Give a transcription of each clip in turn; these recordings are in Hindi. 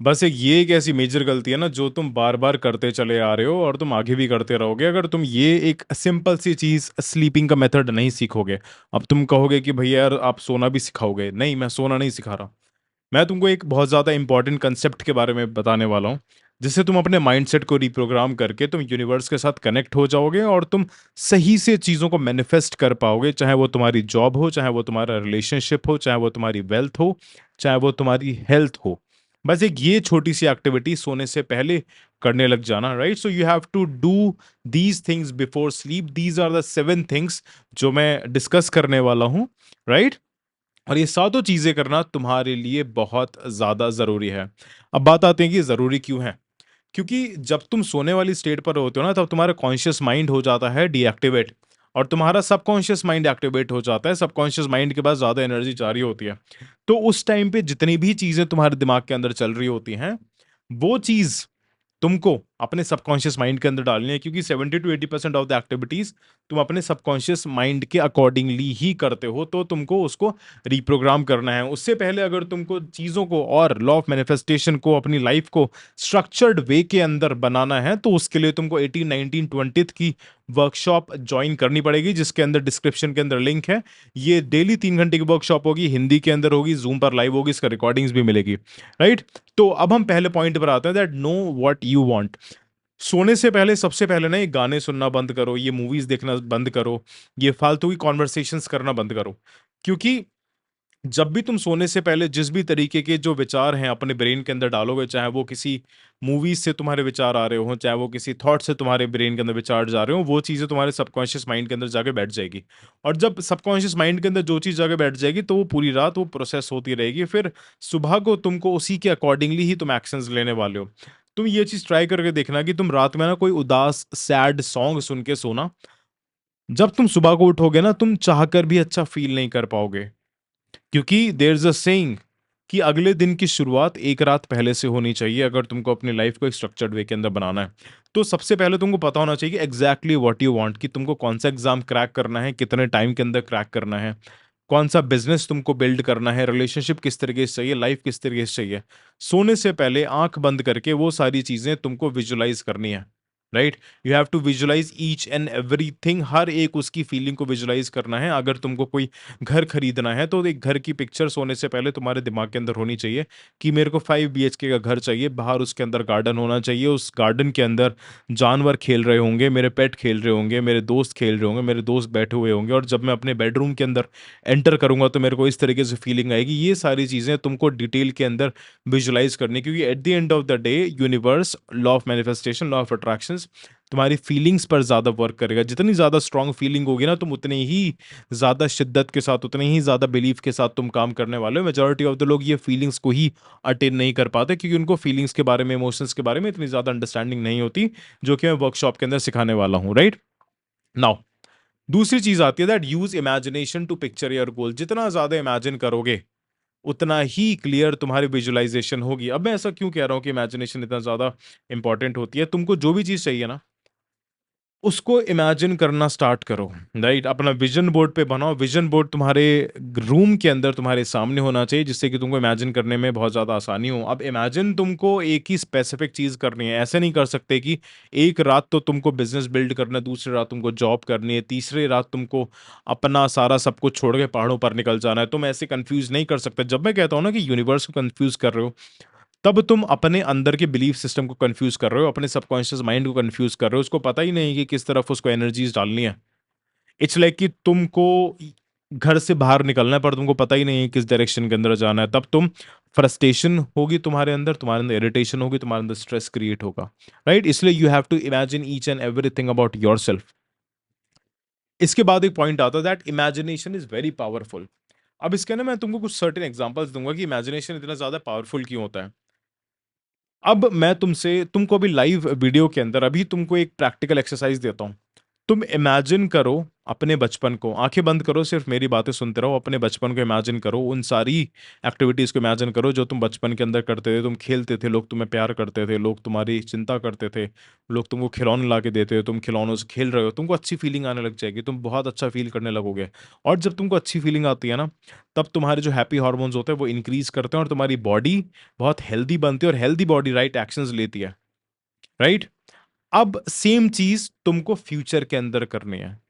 बस एक ऐसी मेजर गलती है ना जो तुम बार बार करते चले आ रहे हो और तुम आगे भी करते रहोगे। अगर तुम ये एक सिंपल सी चीज स्लीपिंग का मेथड नहीं सीखोगे, अब तुम कहोगे कि भैया यार आप सोना भी सिखाओगे। नहीं, मैं सोना नहीं सिखा रहा। मैं तुमको एक बहुत ज़्यादा इंपॉर्टेंट कंसेप्ट के बारे में बताने वाला हूँ, जिससे तुम अपने माइंडसेट को रिप्रोग्राम करके तुम यूनिवर्स के साथ कनेक्ट हो जाओगे और तुम सही से चीज़ों को मैनिफेस्ट कर पाओगे। चाहे वो तुम्हारी जॉब हो, चाहे वो तुम्हारा रिलेशनशिप हो, चाहे वो तुम्हारी वेल्थ हो, चाहे वो तुम्हारी हेल्थ हो। बस एक ये छोटी सी एक्टिविटी सोने से पहले करने लग जाना, right? So you have to do these things before sleep. These are the 7 things जो मैं डिस्कस करने वाला हूँ, राइट? और ये सातों चीज़ें करना तुम्हारे लिए बहुत ज़्यादा ज़रूरी है। अब बात आती है कि ज़रूरी क्यों है? क्योंकि जब तुम सोने वाली स्टेट पर होते हो ना, तब तुम्हारा कॉन्शियस माइंड हो जाता है डीएक्टिवेट और तुम्हारा सबकॉन्शियस माइंड एक्टिवेट हो जाता है। सबकॉन्शियस माइंड के पास ज़्यादा एनर्जी जारी होती है। तो उस टाइम पे जितनी भी चीज़ें तुम्हारे दिमाग के अंदर चल रही होती हैं, वो चीज़ तुमको अपने सबकॉन्शियस माइंड के अंदर डालनी है, क्योंकि 70 to 80% ऑफ द एक्टिविटीज तुम अपने सबकॉन्शियस माइंड के अकॉर्डिंगली ही करते हो। तो तुमको उसको रिप्रोग्राम करना है। उससे पहले अगर तुमको चीज़ों को और लॉ ऑफ मैनिफेस्टेशन को अपनी लाइफ को स्ट्रक्चर्ड वे के अंदर बनाना है, तो उसके लिए तुमको 18, 19, 20 की वर्कशॉप ज्वाइन करनी पड़ेगी, जिसके अंदर डिस्क्रिप्शन के अंदर लिंक है। ये डेली 3 घंटे की वर्कशॉप होगी, हिंदी के अंदर होगी, जूम पर लाइव होगी, इसका रिकॉर्डिंग्स भी मिलेगी, राइट? तो अब हम पहले पॉइंट पर आते हैं, that know what you want. सोने से पहले सबसे पहले ना ये गाने सुनना बंद करो, ये मूवीज देखना बंद करो, ये फालतू की कॉन्वर्सेशंस करना बंद करो। क्योंकि जब भी तुम सोने से पहले जिस भी तरीके के जो विचार हैं अपने ब्रेन के अंदर डालोगे, चाहे वो किसी मूवीज से तुम्हारे विचार आ रहे हो, चाहे वो किसी थॉट से तुम्हारे ब्रेन के अंदर विचार जा रहे हो, वो चीजें तुम्हारे सबकॉन्शियस माइंड के अंदर जाके बैठ जाएगी। और जब सबकॉन्शियस माइंड के अंदर जो चीज जाके बैठ जाएगी, तो वो पूरी रात वो प्रोसेस होती रहेगी। फिर सुबह को तुमको उसी के अकॉर्डिंगली ही तुम एक्शंस लेने वाले हो। तुम ये चीज ट्राई करके देखना कि तुम रात में ना कोई उदास सैड सॉन्ग सुन के सोना। जब तुम सुबह को उठोगे ना, तुम चाहकर भी अच्छा फील नहीं कर पाओगे। क्योंकि देयर इज अ सेइंग कि अगले दिन की शुरुआत एक रात पहले से होनी चाहिए, अगर तुमको अपनी लाइफ को एक स्ट्रक्चर्ड वे के अंदर बनाना है। तो सबसे पहले तुमको पता होना चाहिए कि एग्जैक्टली व्हाट यू वांट, कि तुमको कौन सा एग्जाम क्रैक करना है, कितने टाइम के अंदर क्रैक करना है, कौन सा बिजनेस तुमको बिल्ड करना है, रिलेशनशिप किस तरीके से चाहिए, लाइफ किस तरीके से चाहिए। सोने से पहले आंख बंद करके वो सारी चीजें तुमको विजुलाइज करनी है, right? You have to visualize each and everything, हर एक उसकी फीलिंग को विजुलाइज करना है। अगर तुमको कोई घर खरीदना है, तो एक घर की पिक्चर सोने से पहले तुम्हारे दिमाग के अंदर होनी चाहिए कि मेरे को 5 BHK का घर चाहिए, बाहर उसके अंदर गार्डन होना चाहिए, उस गार्डन के अंदर जानवर खेल रहे होंगे, मेरे पेट खेल रहे होंगे, मेरे दोस्त खेल रहे होंगे, मेरे दोस्त बैठे हुए होंगे, और जब मैं अपने बेडरूम के अंदर एंटर करूंगा तो मेरे को इस तरीके से फीलिंग आएगी। ये सारी चीज़ें तुमको डिटेल के अंदर विजुलाइज करनी है, क्योंकि eight the end of the day universe, law of manifestation, law of attractions तुम्हारी फीलिंग्स पर ज़्यादा वर्क करेगा। जितनी ज़्यादा स्ट्रांग फीलिंग होगी ना, तुम उतनी ही ज़्यादा शिद्दत के साथ, उतनी ही ज़्यादा बिलीफ के साथ तुम काम करने वाले हो। मेजॉरिटी ऑफ द लोग ये फीलिंग्स को ही अटेन नहीं कर पाते, क्योंकि उनको फीलिंग्स के बारे में, इमोशंस के बारे में इतनी ज़्यादा अंडरस्टैंडिंग नहीं होती, जो कि मैं वर्कशॉप के अंदर सिखाने वाला हूँ, राइट? नाउ दूसरी चीज़ आती है that use imagination to picture your goal. जितना ज़्यादा इमेजिन करोगे, उतना ही क्लियर तुम्हारी विजुअलाइजेशन होगी। अब मैं ऐसा क्यों कह रहा हूँ कि इमेजिनेशन इतना ज़्यादा इंपॉर्टेंट होती है? तुमको जो भी चीज़ चाहिए ना, उसको इमेजिन करना स्टार्ट करो, राइट? अपना विजन बोर्ड पे बनाओ। विजन बोर्ड तुम्हारे रूम के अंदर तुम्हारे सामने होना चाहिए, जिससे कि तुमको इमेजिन करने में बहुत ज़्यादा आसानी हो। अब इमेजिन तुमको एक ही स्पेसिफिक चीज़ करनी है। ऐसे नहीं कर सकते कि एक रात तो तुमको बिजनेस बिल्ड करना है, दूसरी रात तुमको जॉब करनी है, तीसरी रात तुमको अपना सारा सब कुछ छोड़ के पहाड़ों पर निकल जाना है। तुम ऐसे कंफ्यूज नहीं कर सकते। जब मैं कहता हूँ ना कि यूनिवर्स को कंफ्यूज कर रहे हो, तब तुम अपने अंदर के बिलीफ सिस्टम को कंफ्यूज कर रहे हो, अपने सबकॉन्शियस माइंड को कंफ्यूज कर रहे हो। उसको पता ही नहीं कि किस तरफ उसको एनर्जीज डालनी है। इट्स लाइक कि तुमको घर से बाहर निकलना है, पर तुमको पता ही नहीं है किस डायरेक्शन के अंदर जाना है। तब तुम फ्रस्ट्रेशन होगी तुम्हारे अंदर इरिटेशन होगी, तुम्हारे अंदर स्ट्रेस क्रिएट होगा, राइट? इसलिए you have to imagine each and everything about yourself. इसके बाद एक पॉइंट आता है that imagination is very powerful. अब इसके ना मैं तुमको कुछ सर्टेन एग्जांपल्स दूंगा कि इमेजिनेशन इतना ज्यादा पावरफुल क्यों होता है। अब मैं तुमको अभी लाइव वीडियो के अंदर अभी तुमको एक प्रैक्टिकल एक्सरसाइज देता हूं। तुम इमेजिन करो अपने बचपन को आंखें बंद करो, सिर्फ मेरी बातें सुनते रहो, अपने बचपन को इमेजिन करो, उन सारी एक्टिविटीज़ को इमेजिन करो जो तुम बचपन के अंदर करते थे। तुम खेलते थे, लोग तुम्हें प्यार करते थे, लोग तुम्हारी चिंता करते थे, लोग तुमको खिलौने ला के देते थे, तुम खिलौनों से खेल रहे हो, तुमको अच्छी फीलिंग आने लग जाएगी, तुम बहुत अच्छा फील करने लगोगे। और जब तुमको अच्छी फीलिंग आती है ना, तब तुम्हारे जो हैप्पी हार्मोन्स होते हैं वो इंक्रीज करते हैं और तुम्हारी बॉडी बहुत हेल्दी बनती है, और हेल्दी बॉडी राइट एक्शंस लेती है, राइट। अब सेम चीज तुमको फ्यूचर के अंदर करनी है।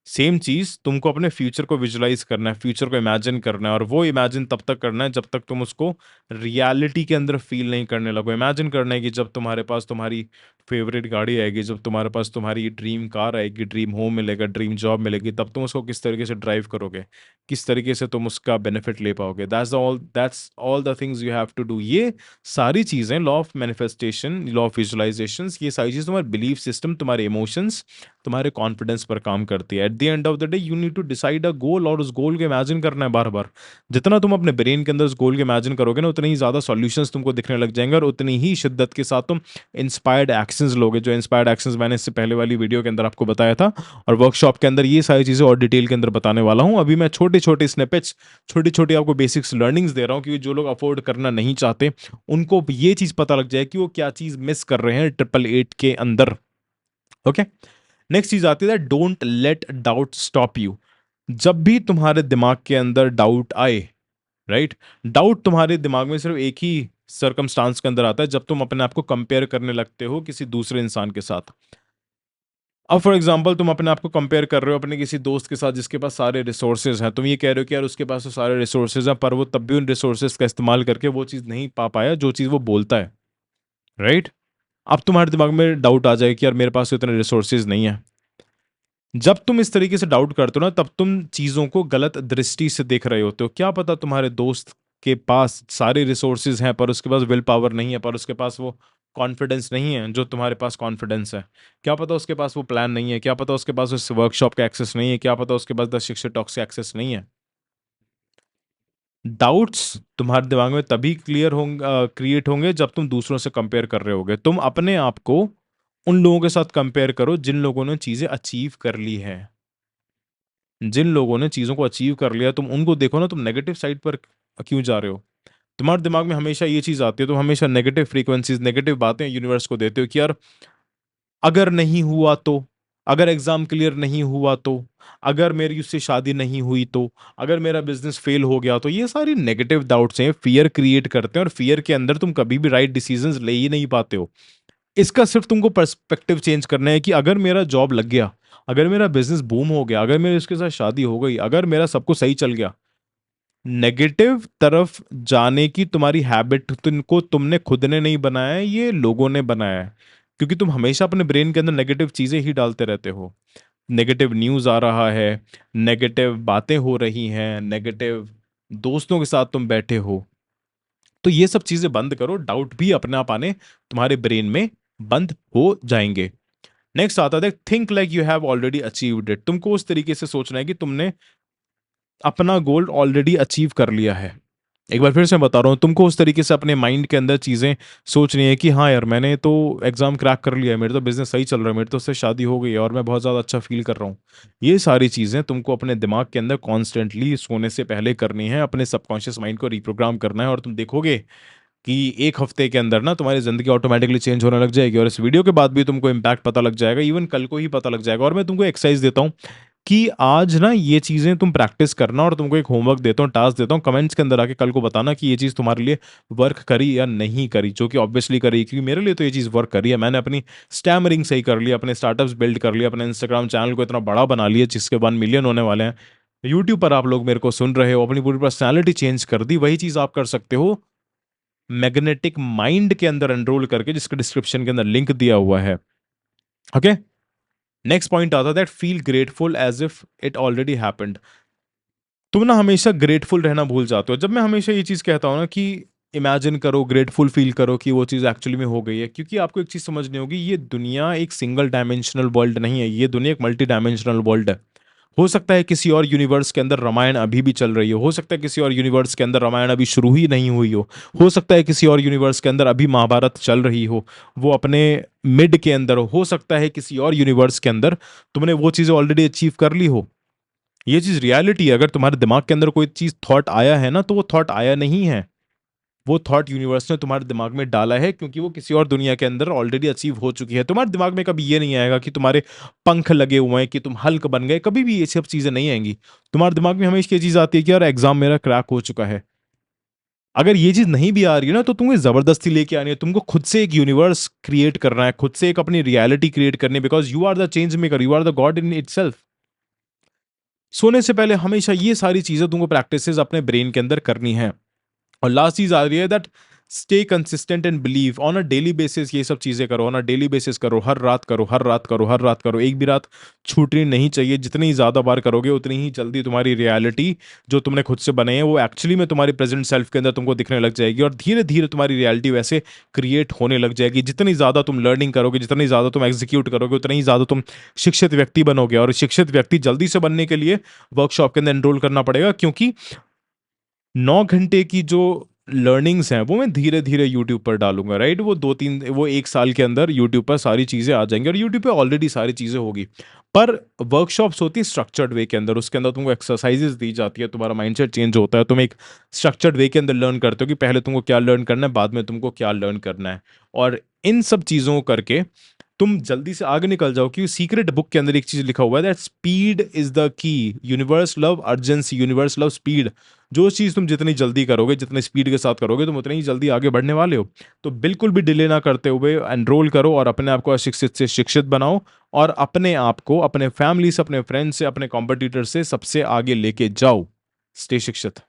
सेम चीज तुमको अपने फ्यूचर को विजुलाइज करना है, फ्यूचर को इमेजिन करना है, और वो इमेजिन तब तक करना है जब तक तुम उसको रियलिटी के अंदर फील नहीं करने लगो। इमेजिन करना है कि जब तुम्हारे पास तुम्हारी फेवरेट गाड़ी आएगी, जब तुम्हारे पास तुम्हारी ड्रीम कार आएगी, ड्रीम होम मिलेगा, ड्रीम जॉब मिलेगी, तब तुम उसको किस तरीके से ड्राइव करोगे, किस तरीके से तुम उसका बेनिफिट ले पाओगे। That's all the things you have to do. ये सारी चीजें law of manifestation, law of visualization, ये सारी चीजें तुम्हारे बिलीफ सिस्टम, तुम्हारे इमोशंस, तुम्हारे कॉन्फिडेंस पर काम करती है। At the end of the day you need to decide a goal, और उस गोल को इमेजिन करना है बार बार। जितना तुम अपने ब्रेन के अंदर उस गोल को इमेजिन करोगे ना, उतनी ही ज्यादा सॉल्यूशंस तुमको दिखने लग जाएंगे, और उतनी ही शिद्दत के साथ तुम इंस्पायर्ड एक्शंस लोगे। जो इंस्पायर्ड एक्शंस मैंने इससे पहले वाली वीडियो के अंदर आपको बताया था, और वर्कशॉप के अंदर ये सारी चीजें और डिटेल के अंदर बताने वाला हूं। अभी मैं छोटे छोटे स्निपेट्स, छोटी छोटी आपको बेसिक्स लर्निंग्स दे रहा हूं, क्योंकि जो लोग अफोर्ड करना नहीं चाहते उनको ये चीज पता लग जाए कि वो क्या चीज मिस कर रहे हैं 888 के अंदर। ओके। नेक्स्ट चीज आती है, don't let doubt stop you. जब भी तुम्हारे दिमाग के अंदर डाउट आए, राइट, डाउट तुम्हारे दिमाग में सिर्फ एक ही सर्कमस्टांस के अंदर आता है, जब तुम अपने आप को कंपेयर करने लगते हो किसी दूसरे इंसान के साथ। अब फॉर एग्जाम्पल तुम अपने आप को कंपेयर कर रहे हो अपने किसी दोस्त के साथ जिसके पास सारे रिसोर्सेज हैं। तुम ये कह रहे हो कि यार उसके पास तो सारे रिसोर्सेज हैं, पर वो तब भी उन रिसोर्सेज का इस्तेमाल करके वो चीज़ नहीं पा पाया जो चीज़ वो बोलता है, राइट। अब तुम्हारे दिमाग में डाउट आ जाए कि यार मेरे पास तो इतने रिसोर्सेज नहीं है। जब तुम इस तरीके से डाउट करते हो ना, तब तुम चीजों को गलत दृष्टि से देख रहे होते हो। क्या पता तुम्हारे दोस्त के पास सारे रिसोर्सेज हैं, पर उसके पास विल पावर नहीं है, पर उसके पास वो कॉन्फिडेंस नहीं है जो तुम्हारे पास कॉन्फिडेंस है। क्या पता उसके पास वो प्लान नहीं है, क्या पता उसके पास उस वर्कशॉप का एक्सेस नहीं है, क्या पता उसके पास द शिक्षक टॉक्स का एक्सेस नहीं है। डाउट्स तुम्हारे दिमाग में तभी क्लियर होंगे, क्रिएट होंगे जब तुम दूसरों से कंपेयर कर रहे होगे। तुम अपने आप को उन लोगों के साथ कंपेयर करो जिन लोगों ने चीजें अचीव कर ली है। जिन लोगों ने चीज़ों को अचीव कर लिया, तुम उनको देखो ना, तुम नेगेटिव साइड पर क्यों जा रहे हो। तुम्हारे दिमाग में हमेशा ये चीज़ आती है, तुम हमेशा नेगेटिव फ्रीक्वेंसीज, नेगेटिव बातें यूनिवर्स को देते हो कि यार अगर नहीं हुआ तो, अगर एग्जाम क्लियर नहीं हुआ तो, अगर मेरी उससे शादी नहीं हुई तो, अगर मेरा बिजनेस फेल हो गया तो। ये सारी नेगेटिव डाउट्स हैं, फियर क्रिएट करते हैं, और फियर के अंदर तुम कभी भी राइट डिसीजंस ले ही नहीं पाते हो। इसका सिर्फ तुमको पर्सपेक्टिव चेंज करना है कि अगर मेरा जॉब लग गया, अगर मेरा बिजनेस बूम हो गया, अगर मेरे उसके साथ शादी हो गई, अगर मेरा सब कुछ सही चल गया। नेगेटिव तरफ जाने की तुम्हारी हैबिट तुमको तुमने खुद ने नहीं बनाया है, ये लोगों ने बनाया है। क्योंकि तुम हमेशा अपने ब्रेन के अंदर नेगेटिव चीजें ही डालते रहते हो। नेगेटिव न्यूज आ रहा है, नेगेटिव बातें हो रही हैं, नेगेटिव दोस्तों के साथ तुम बैठे हो। तो ये सब चीजें बंद करो, डाउट भी अपने आप आने तुम्हारे ब्रेन में बंद हो जाएंगे। नेक्स्ट आता है, think like you have already achieved it. तुमको उस तरीके से सोचना है कि तुमने अपना गोल ऑलरेडी अचीव कर लिया है। एक बार फिर से बता रहा हूँ, तुमको उस तरीके से अपने माइंड के अंदर चीजें सोचनी है कि हाँ यार मैंने तो एग्जाम क्रैक कर लिया है, मेरे तो बिजनेस सही चल रहा है, मेरे तो उससे शादी हो गई है, और मैं बहुत ज़्यादा अच्छा फील कर रहा हूँ। ये सारी चीज़ें तुमको अपने दिमाग के अंदर कॉन्स्टेंटली सोने से पहले करनी है, अपने सबकॉन्शियस माइंड को रिप्रोग्राम करना है, और तुम देखोगे कि एक हफ्ते के अंदर ना तुम्हारी जिंदगी ऑटोमेटिकली चेंज होने लग जाएगी। और इस वीडियो के बाद भी तुमको इम्पैक्ट पता लग जाएगा, इवन कल को ही पता लग जाएगा। और मैं तुमको एक्सरसाइज देता हूँ कि आज ना ये चीजें तुम प्रैक्टिस करना, और तुमको एक होमवर्क देता हूँ, टास्क देता हूँ, कमेंट्स के अंदर आके कल को बताना कि ये चीज तुम्हारे लिए वर्क करी या नहीं करी। जो कि ऑब्वियसली करी, क्योंकि मेरे लिए तो ये चीज वर्क करी है। मैंने अपनी स्टैमरिंग सही कर लिया, अपने स्टार्टअप्स बिल्ड कर लिया, अपने इंस्टाग्राम चैनल को इतना बड़ा बना लिया जिसके 1 मिलियन होने वाले हैं। यूट्यूब पर आप लोग मेरे को सुन रहे हो, अपनी पूरी पर्सनैलिटी चेंज कर दी। वही चीज आप कर सकते हो मैग्नेटिक माइंड के अंदर एनरोल करके, जिसका डिस्क्रिप्शन के अंदर लिंक दिया हुआ है। ओके। नेक्स्ट पॉइंट आता है, that feel grateful as if it already happened. तुम ना हमेशा ग्रेटफुल रहना भूल जाते हो। जब मैं हमेशा ये चीज कहता हूँ ना कि इमेजिन करो, ग्रेटफुल फील करो कि वो चीज एक्चुअली में हो गई है, क्योंकि आपको एक चीज समझनी होगी, ये दुनिया एक सिंगल डायमेंशनल वर्ल्ड नहीं है, ये दुनिया एक मल्टी डायमेंशनल वर्ल्ड है। हो सकता है किसी और यूनिवर्स के अंदर रामायण अभी भी चल रही हो सकता है किसी और यूनिवर्स के अंदर रामायण अभी शुरू ही नहीं हुई हो सकता है किसी और यूनिवर्स के अंदर अभी महाभारत चल रही हो, वो अपने मिड के अंदर हो सकता है किसी और यूनिवर्स के अंदर तुमने वो चीज़ें ऑलरेडी अचीव कर ली हो। ये चीज़ रियलिटी है। अगर तुम्हारे दिमाग के अंदर कोई चीज़ थॉट आया है ना, तो वो थॉट आया नहीं है, वो थॉट यूनिवर्स ने तुम्हारे दिमाग में डाला है, क्योंकि वो किसी और दुनिया के अंदर ऑलरेडी अचीव हो चुकी है। तुम्हारे दिमाग में कभी ये नहीं आएगा कि तुम्हारे पंख लगे हुए हैं, कि तुम हल्क बन गए, कभी भी ये सब चीजें नहीं आएंगी। तुम्हारे दिमाग में हमेशा ये चीज आती है कि यार एग्जाम मेरा क्रैक हो चुका है। अगर ये चीज नहीं भी आ रही है ना, तो तुम्हें जबरदस्ती लेके आनी है, तुमको खुद से एक यूनिवर्स क्रिएट करना है, खुद से एक अपनी रियलिटी क्रिएट करनी है, because you are the change maker, you are the god in itself. सोने से पहले हमेशा ये सारी चीजें तुमको प्रैक्टिसेस अपने ब्रेन के अंदर करनी है। और लास्ट चीज आ रही है that stay consistent and believe on a daily basis. ये सब चीजें करो, ऑन अ डेली बेसिस करो, हर रात करो, हर रात करो, हर रात करो, एक भी रात छूटनी नहीं चाहिए। जितनी ज्यादा बार करोगे उतनी ही जल्दी तुम्हारी रियलिटी जो तुमने खुद से बनाई है वो एक्चुअली में तुम्हारी प्रेजेंट सेल्फ के अंदर तुमको दिखने लग जाएगी, और धीरे धीरे तुम्हारी रियलिटी वैसे क्रिएट होने लग जाएगी। जितनी ज्यादा तुम लर्निंग करोगे, जितनी ज्यादा तुम एग्जीक्यूट करोगे, उतनी ही ज्यादा तुम शिक्षित व्यक्ति बनोगे। और शिक्षित व्यक्ति जल्दी से बनने के लिए वर्कशॉप के अंदर एनरोल करना पड़ेगा, क्योंकि 9 घंटे की जो लर्निंग्स हैं वो मैं धीरे धीरे यूट्यूब पर डालूंगा, राइट। वो 2-3, वो 1 साल के अंदर यूट्यूब पर सारी चीज़ें आ जाएंगी, और यूट्यूब पे ऑलरेडी सारी चीज़ें होगी। पर वर्कशॉप्स होती है स्ट्रक्चर्ड वे के अंदर, उसके अंदर तुमको एक्सरसाइजेस दी जाती है, तुम्हारा माइंडसेट चेंज होता है, तुम एक स्ट्रक्चर्ड वे के अंदर लर्न करते हो कि पहले तुमको क्या लर्न करना है, बाद में तुमको क्या लर्न करना है। और इन सब चीज़ों को करके तुम जल्दी से आगे निकल जाओ, क्योंकि सीक्रेट बुक के अंदर एक चीज लिखा हुआ है that speed is the key. Universe love urgency, universe love speed. जो चीज तुम जितनी जल्दी करोगे, जितने स्पीड के साथ करोगे, तुम उतनी ही जल्दी आगे बढ़ने वाले हो। तो बिल्कुल भी डिले ना करते हुए एनरोल करो, और अपने आप को अशिक्षित से शिक्षित बनाओ, और अपने आप को अपने फैमिली से, अपने फ्रेंड से, अपने कॉम्पिटिटर से सबसे आगे लेके जाओ। स्टे शिक्षित।